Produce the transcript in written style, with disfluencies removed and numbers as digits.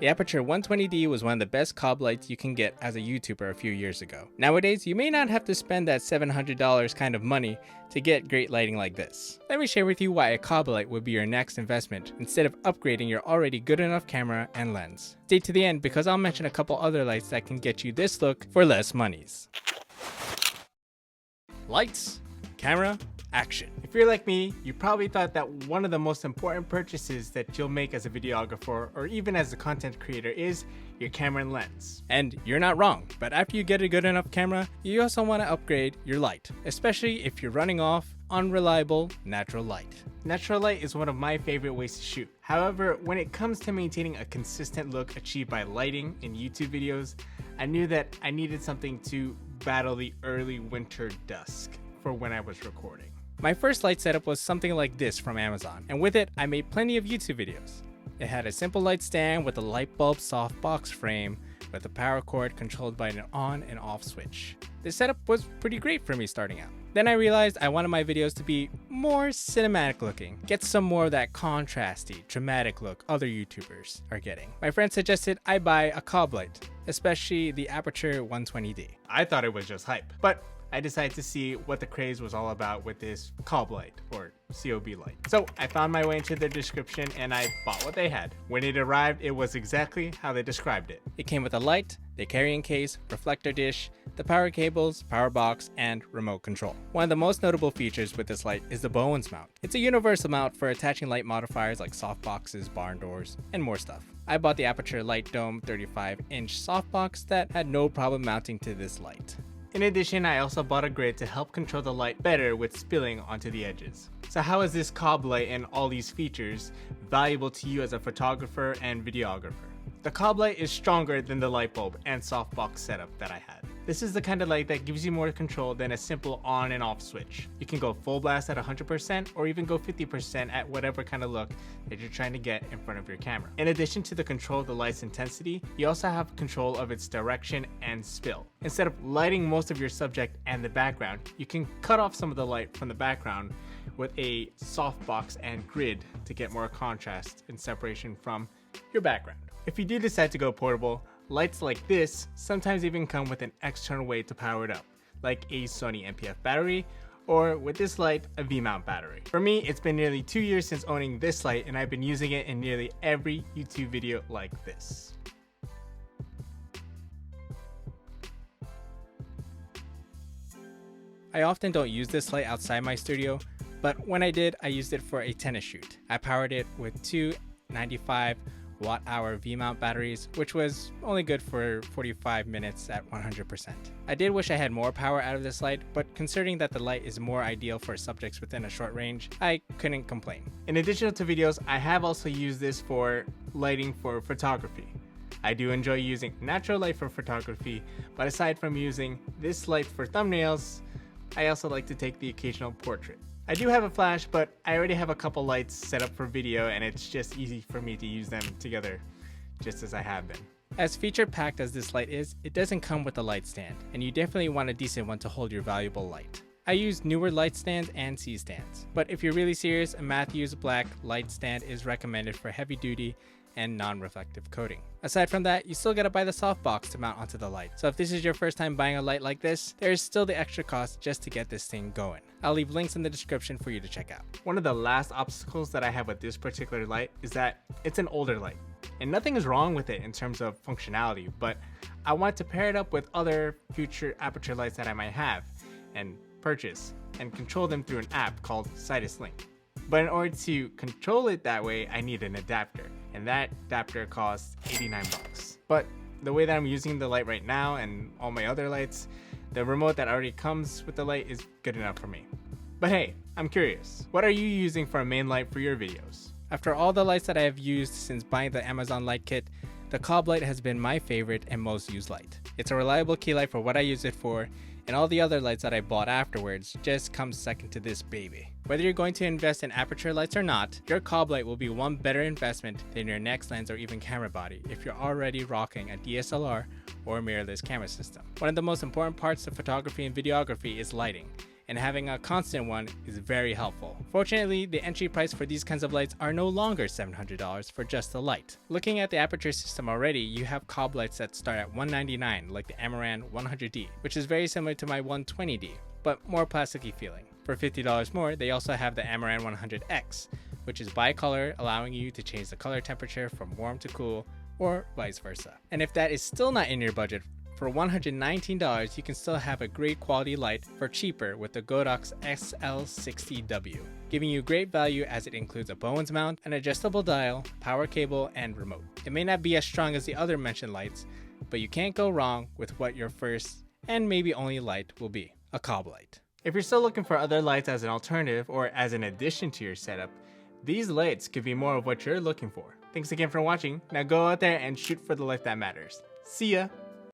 The Aputure 120D was one of the best cob lights you can get as a YouTuber a few years ago. Nowadays, you may not have to spend that $700 kind of money to get great lighting like this. Let me share with you why a cob light would be your next investment instead of upgrading your already good enough camera and lens. Stay to the end because I'll mention a couple other lights that can get you this look for less monies. Lights, camera, action. If you're like me, you probably thought that one of the most important purchases that you'll make as a videographer or even as a content creator is your camera and lens. And you're not wrong, but after you get a good enough camera, you also want to upgrade your light, especially if you're running off unreliable natural light. Natural light is one of my favorite ways to shoot. However, when it comes to maintaining a consistent look achieved by lighting in YouTube videos, I knew that I needed something to battle the early winter dusk for when I was recording. My first light setup was something like this from Amazon, and with it, I made plenty of YouTube videos. It had a simple light stand with a light bulb softbox frame with a power cord controlled by an on and off switch. This setup was pretty great for me starting out. Then I realized I wanted my videos to be more cinematic looking, get some more of that contrasty, dramatic look other YouTubers are getting. My friend suggested I buy a cob light, especially the Aputure 120D. I thought it was just hype, but I decided to see what the craze was all about with this cob light, or COB light. So I found my way into their description and I bought what they had. When it arrived, it was exactly how they described it. It came with a light, the carrying case, reflector dish, the power cables, power box, and remote control. One of the most notable features with this light is the Bowens mount. It's a universal mount for attaching light modifiers like softboxes, barn doors, and more stuff. I bought the Aputure Light Dome 35-inch softbox that had no problem mounting to this light. In addition, I also bought a grid to help control the light better with spilling onto the edges. So how is this cob light and all these features valuable to you as a photographer and videographer? The cob light is stronger than the light bulb and softbox setup that I had. This is the kind of light that gives you more control than a simple on and off switch. You can go full blast at 100% or even go 50% at whatever kind of look that you're trying to get in front of your camera. In addition to the control of the light's intensity, you also have control of its direction and spill. Instead of lighting most of your subject and the background, you can cut off some of the light from the background with a softbox and grid to get more contrast and separation from your background. If you do decide to go portable, lights like this sometimes even come with an external way to power it up, like a Sony NPF battery, or with this light, a V-mount battery. For me, it's been nearly 2 years since owning this light and I've been using it in nearly every YouTube video like this. I often don't use this light outside my studio, but when I did, I used it for a tennis shoot. I powered it with two 95 watt-hour V-mount batteries, which was only good for 45 minutes at 100%. I did wish I had more power out of this light, but considering that the light is more ideal for subjects within a short range, I couldn't complain. In addition to videos, I have also used this for lighting for photography. I do enjoy using natural light for photography, but aside from using this light for thumbnails, I also like to take the occasional portrait. I do have a flash, but I already have a couple lights set up for video and it's just easy for me to use them together just as I have been. As feature-packed as this light is, it doesn't come with a light stand, and you definitely want a decent one to hold your valuable light. I use newer light stands and C-stands, but if you're really serious, a Matthews Black light stand is recommended for heavy duty and non-reflective coating. Aside from that, you still gotta buy the softbox to mount onto the light. So if this is your first time buying a light like this, there is still the extra cost just to get this thing going. I'll leave links in the description for you to check out. One of the last obstacles that I have with this particular light is that it's an older light. And nothing is wrong with it in terms of functionality, but I want to pair it up with other future Aputure lights that I might have and purchase and control them through an app called Sidus Link. But in order to control it that way, I need an adapter, and that adapter costs 89 bucks. But the way that I'm using the light right now and all my other lights, the remote that already comes with the light is good enough for me. But hey, I'm curious, what are you using for a main light for your videos? After all the lights that I have used since buying the Amazon light kit, the cob light has been my favorite and most used light. It's a reliable key light for what I use it for, and all the other lights that I bought afterwards just come second to this baby. Whether you're going to invest in Aputure lights or not, your cob light will be one better investment than your next lens or even camera body if you're already rocking a DSLR or mirrorless camera system. One of the most important parts of photography and videography is lighting, and having a constant one is very helpful. Fortunately, the entry price for these kinds of lights are no longer $700 for just the light. Looking at the Aputure system already, you have cob lights that start at $199, like the Amaran 100D, which is very similar to my 120D, but more plasticky feeling. For $50 more, they also have the Amaran 100X, which is bicolor, allowing you to change the color temperature from warm to cool, or vice versa. And if that is still not in your budget, for $119, you can still have a great quality light for cheaper with the Godox XL60W, giving you great value as it includes a Bowens mount, an adjustable dial, power cable, and remote. It may not be as strong as the other mentioned lights, but you can't go wrong with what your first and maybe only light will be, a cob light. If you're still looking for other lights as an alternative or as an addition to your setup, these lights could be more of what you're looking for. Thanks again for watching. Now go out there and shoot for the life that matters. See ya!